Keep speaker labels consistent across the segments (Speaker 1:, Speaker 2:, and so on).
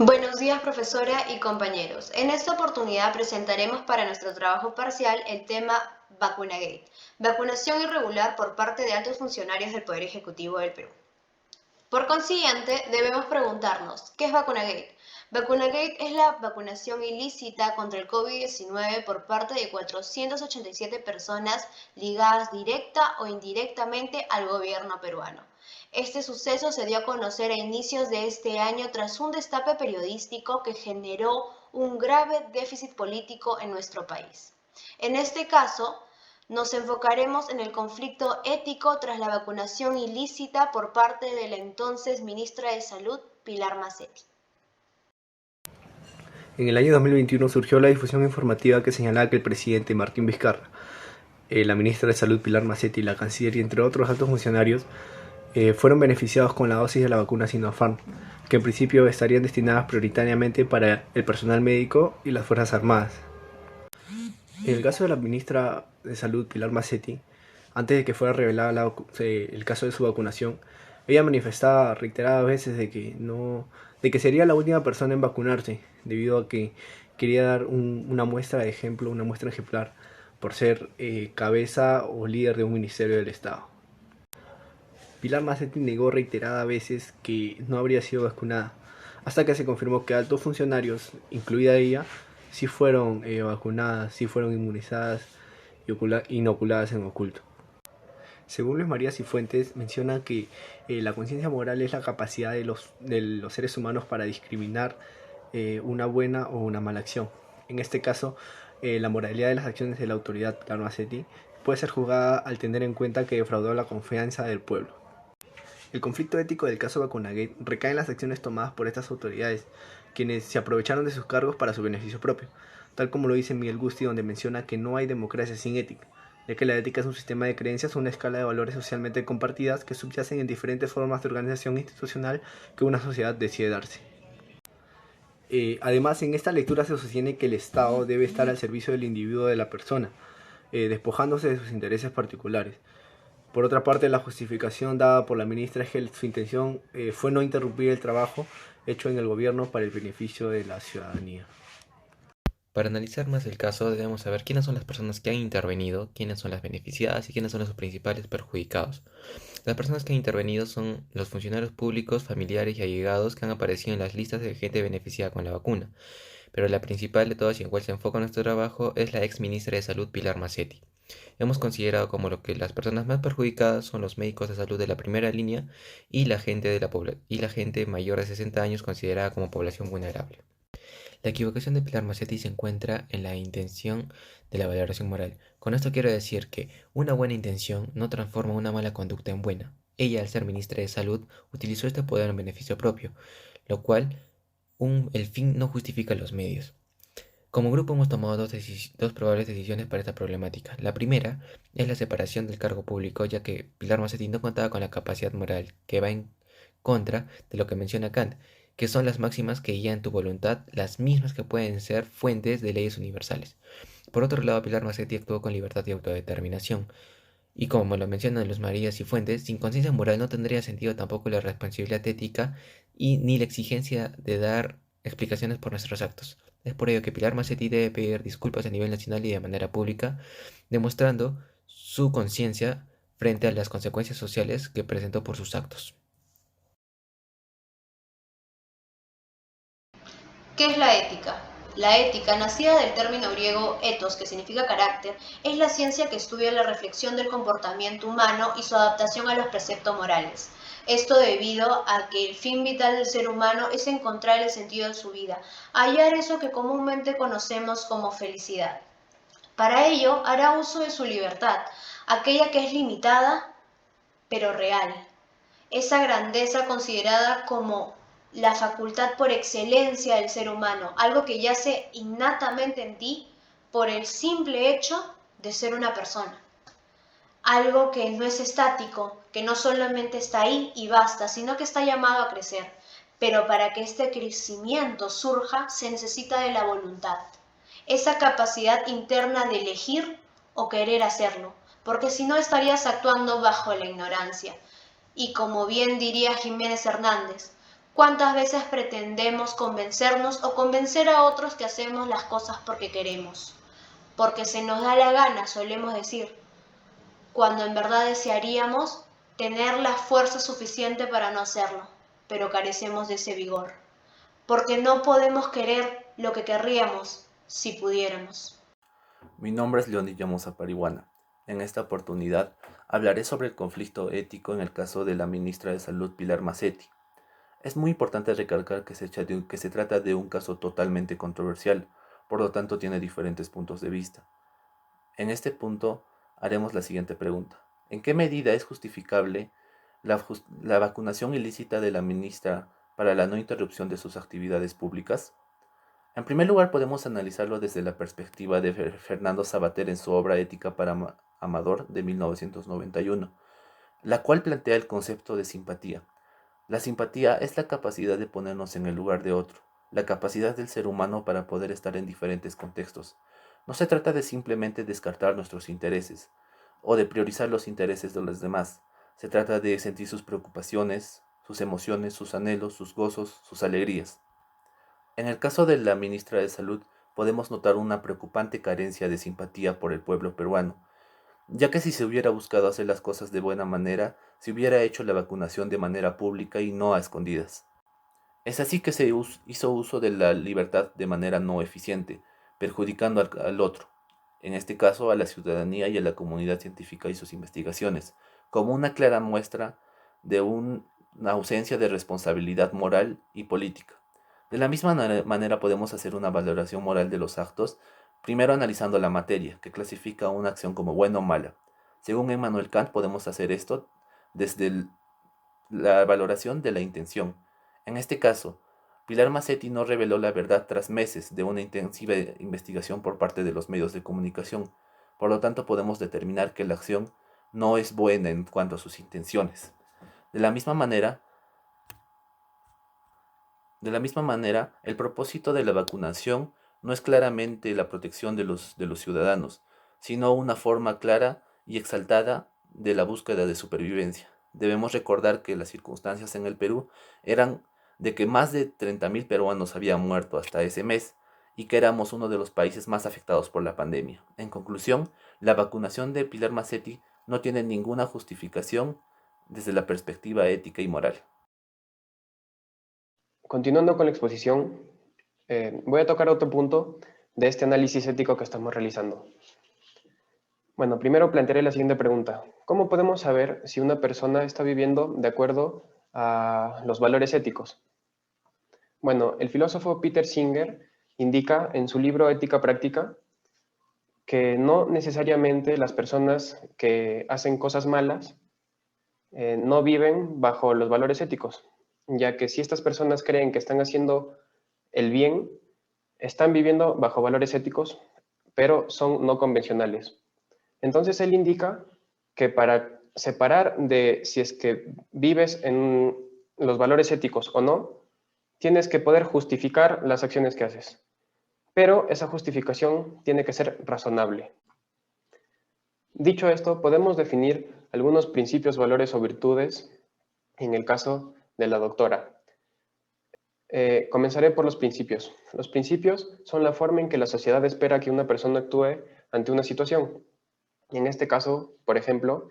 Speaker 1: Buenos días, profesora y compañeros. En esta oportunidad presentaremos para nuestro trabajo parcial el tema Vacunagate, vacunación irregular por parte de altos funcionarios del Poder Ejecutivo del Perú. Por consiguiente, debemos preguntarnos, ¿qué es Vacunagate? Vacunagate es la vacunación ilícita contra el COVID-19 por parte de 487 personas ligadas directa o indirectamente al gobierno peruano. Este suceso se dio a conocer a inicios de este año tras un destape periodístico que generó un grave déficit político en nuestro país. En este caso, nos enfocaremos en el conflicto ético tras la vacunación ilícita por parte de la entonces ministra de Salud, Pilar Macetti.
Speaker 2: En el año 2021 surgió la difusión informativa que señalaba que el presidente Martín Vizcarra, la ministra de Salud Pilar Macetti, la canciller y entre otros altos funcionarios fueron beneficiados con la dosis de la vacuna Sinopharm, que en principio estarían destinadas prioritariamente para el personal médico y las Fuerzas Armadas. En el caso de la ministra de Salud Pilar Macetti, antes de que fuera revelada el caso de su vacunación, ella manifestaba reiteradas veces de que sería la última persona en vacunarse, debido a que quería dar una muestra de ejemplo, una muestra ejemplar, por ser cabeza o líder de un ministerio del Estado. Pilar Macetti negó reiteradas veces que no habría sido vacunada, hasta que se confirmó que altos funcionarios, incluida ella, sí fueron vacunadas, sí fueron inmunizadas y inoculadas en oculto. Según Luis María Cifuentes, menciona que la conciencia moral es la capacidad de los seres humanos para discriminar una buena o una mala acción. En este caso, la moralidad de las acciones de la autoridad Pilar Macetti puede ser juzgada al tener en cuenta que defraudó la confianza del pueblo. El conflicto ético del caso Vacunagate recae en las acciones tomadas por estas autoridades, quienes se aprovecharon de sus cargos para su beneficio propio, tal como lo dice Miguel Gusti, donde menciona que no hay democracia sin ética, ya que la ética es un sistema de creencias o una escala de valores socialmente compartidas que subyacen en diferentes formas de organización institucional que una sociedad decide darse. Además, en esta lectura se sostiene que el Estado debe estar al servicio del individuo de la persona, despojándose de sus intereses particulares. Por otra parte, la justificación dada por la ministra es que su intención fue no interrumpir el trabajo hecho en el gobierno para el beneficio de la ciudadanía.
Speaker 3: Para analizar más el caso debemos saber quiénes son las personas que han intervenido, quiénes son las beneficiadas y quiénes son los principales perjudicados. Las personas que han intervenido son los funcionarios públicos, familiares y allegados que han aparecido en las listas de gente beneficiada con la vacuna. Pero la principal de todas y en cual se enfoca nuestro trabajo es la ex ministra de Salud Pilar Macetti. Hemos considerado como lo que las personas más perjudicadas son los médicos de salud de la primera línea y la gente mayor de 60 años considerada como población vulnerable. La equivocación de Pilar Macetti se encuentra en la intención de la valoración moral. Con esto quiero decir que una buena intención no transforma una mala conducta en buena. Ella, al ser ministra de Salud, utilizó este poder en beneficio propio, lo cual el fin no justifica los medios. Como grupo hemos tomado dos probables decisiones para esta problemática. La primera es la separación del cargo público, ya que Pilar Macetti no contaba con la capacidad moral, que va en contra de lo que menciona Kant, que son las máximas que guían tu voluntad, las mismas que pueden ser fuentes de leyes universales. Por otro lado, Pilar Macetti actuó con libertad y autodeterminación. Y como lo mencionan Luz María Cifuentes, sin conciencia moral no tendría sentido tampoco la responsabilidad ética y ni la exigencia de dar explicaciones por nuestros actos. Es por ello que Pilar Macetti debe pedir disculpas a nivel nacional y de manera pública, demostrando su conciencia frente a las consecuencias sociales que presentó por sus actos.
Speaker 1: ¿Qué es la ética? La ética, nacida del término griego ethos, que significa carácter, es la ciencia que estudia la reflexión del comportamiento humano y su adaptación a los preceptos morales. Esto debido a que el fin vital del ser humano es encontrar el sentido de su vida, hallar eso que comúnmente conocemos como felicidad. Para ello, hará uso de su libertad, aquella que es limitada, pero real. Esa grandeza considerada como la facultad por excelencia del ser humano, algo que yace innatamente en ti por el simple hecho de ser una persona. Algo que no es estático, que no solamente está ahí y basta, sino que está llamado a crecer. Pero para que este crecimiento surja se necesita de la voluntad, esa capacidad interna de elegir o querer hacerlo, porque si no estarías actuando bajo la ignorancia. Y como bien diría Jiménez Hernández, ¿Cuántas veces pretendemos convencernos o convencer a otros que hacemos las cosas porque queremos? Porque se nos da la gana, solemos decir, cuando en verdad desearíamos tener la fuerza suficiente para no hacerlo, pero carecemos de ese vigor. Porque no podemos querer lo que querríamos si pudiéramos.
Speaker 4: Mi nombre es Leonid Llamosa Parihuana. En esta oportunidad hablaré sobre el conflicto ético en el caso de la ministra de Salud Pilar Macetti. Es muy importante recalcar que se trata de un caso totalmente controversial, por lo tanto tiene diferentes puntos de vista. En este punto haremos la siguiente pregunta. ¿En qué medida es justificable la vacunación ilícita de la ministra para la no interrupción de sus actividades públicas? En primer lugar, podemos analizarlo desde la perspectiva de Fernando Savater en su obra Ética para Amador de 1991, la cual plantea el concepto de simpatía. La simpatía es la capacidad de ponernos en el lugar de otro, la capacidad del ser humano para poder estar en diferentes contextos. No se trata de simplemente descartar nuestros intereses o de priorizar los intereses de los demás. Se trata de sentir sus preocupaciones, sus emociones, sus anhelos, sus gozos, sus alegrías. En el caso de la ministra de Salud, podemos notar una preocupante carencia de simpatía por el pueblo peruano, ya que si se hubiera buscado hacer las cosas de buena manera, se hubiera hecho la vacunación de manera pública y no a escondidas. Es así que se hizo uso de la libertad de manera no eficiente, perjudicando al otro, en este caso a la ciudadanía y a la comunidad científica y sus investigaciones, como una clara muestra de una ausencia de responsabilidad moral y política. De la misma manera podemos hacer una valoración moral de los actos, primero analizando la materia, que clasifica una acción como buena o mala. Según Immanuel Kant podemos hacer esto desde la valoración de la intención. En este caso, Pilar Macetti no reveló la verdad tras meses de una intensiva investigación por parte de los medios de comunicación. Por lo tanto, podemos determinar que la acción no es buena en cuanto a sus intenciones. De la misma manera, el propósito de la vacunación no es claramente la protección de los ciudadanos, sino una forma clara y exaltada de la búsqueda de supervivencia. Debemos recordar que las circunstancias en el Perú eran de que más de 30.000 peruanos habían muerto hasta ese mes y que éramos uno de los países más afectados por la pandemia. En conclusión, la vacunación de Pilar Macetti no tiene ninguna justificación desde la perspectiva ética y moral.
Speaker 5: Continuando con la exposición, voy a tocar otro punto de este análisis ético que estamos realizando. Bueno, primero plantearé la siguiente pregunta. ¿Cómo podemos saber si una persona está viviendo de acuerdo a los valores éticos? Bueno, el filósofo Peter Singer indica en su libro Ética Práctica que no necesariamente las personas que hacen cosas malas no viven bajo los valores éticos, ya que si estas personas creen que están haciendo el bien, están viviendo bajo valores éticos, pero son no convencionales. Entonces él indica que para separar de si es que vives en los valores éticos o no, tienes que poder justificar las acciones que haces. Pero esa justificación tiene que ser razonable. Dicho esto, podemos definir algunos principios, valores o virtudes en el caso de la doctora. Comenzaré por los principios. Los principios son la forma en que la sociedad espera que una persona actúe ante una situación. En este caso, por ejemplo,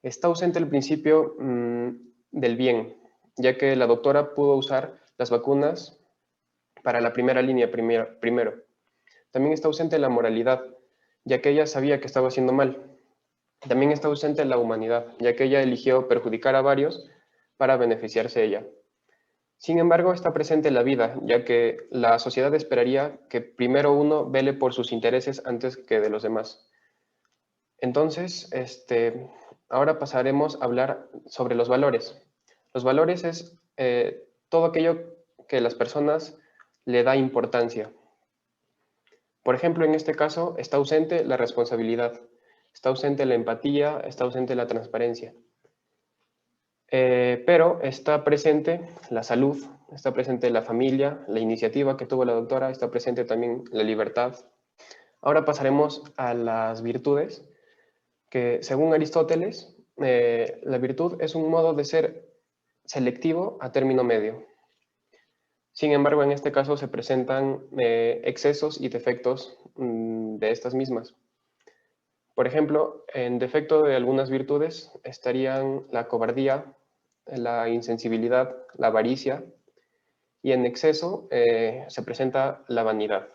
Speaker 5: está ausente el principio del bien, ya que la doctora pudo usar las vacunas para la primera línea primero. También está ausente la moralidad, ya que ella sabía que estaba haciendo mal. También está ausente la humanidad, ya que ella eligió perjudicar a varios para beneficiarse ella. Sin embargo, está presente la vida, ya que la sociedad esperaría que primero uno vele por sus intereses antes que de los demás. Entonces, ahora pasaremos a hablar sobre los valores. Los valores es todo aquello que las personas le da importancia. Por ejemplo, en este caso está ausente la responsabilidad, está ausente la empatía, está ausente la transparencia. Pero está presente la salud, está presente la familia, la iniciativa que tuvo la doctora, está presente también la libertad. Ahora pasaremos a las virtudes, que según Aristóteles, la virtud es un modo de ser selectivo a término medio. Sin embargo, en este caso se presentan excesos y defectos de estas mismas. Por ejemplo, en defecto de algunas virtudes estarían la cobardía, la insensibilidad, la avaricia, y en exceso se presenta la vanidad.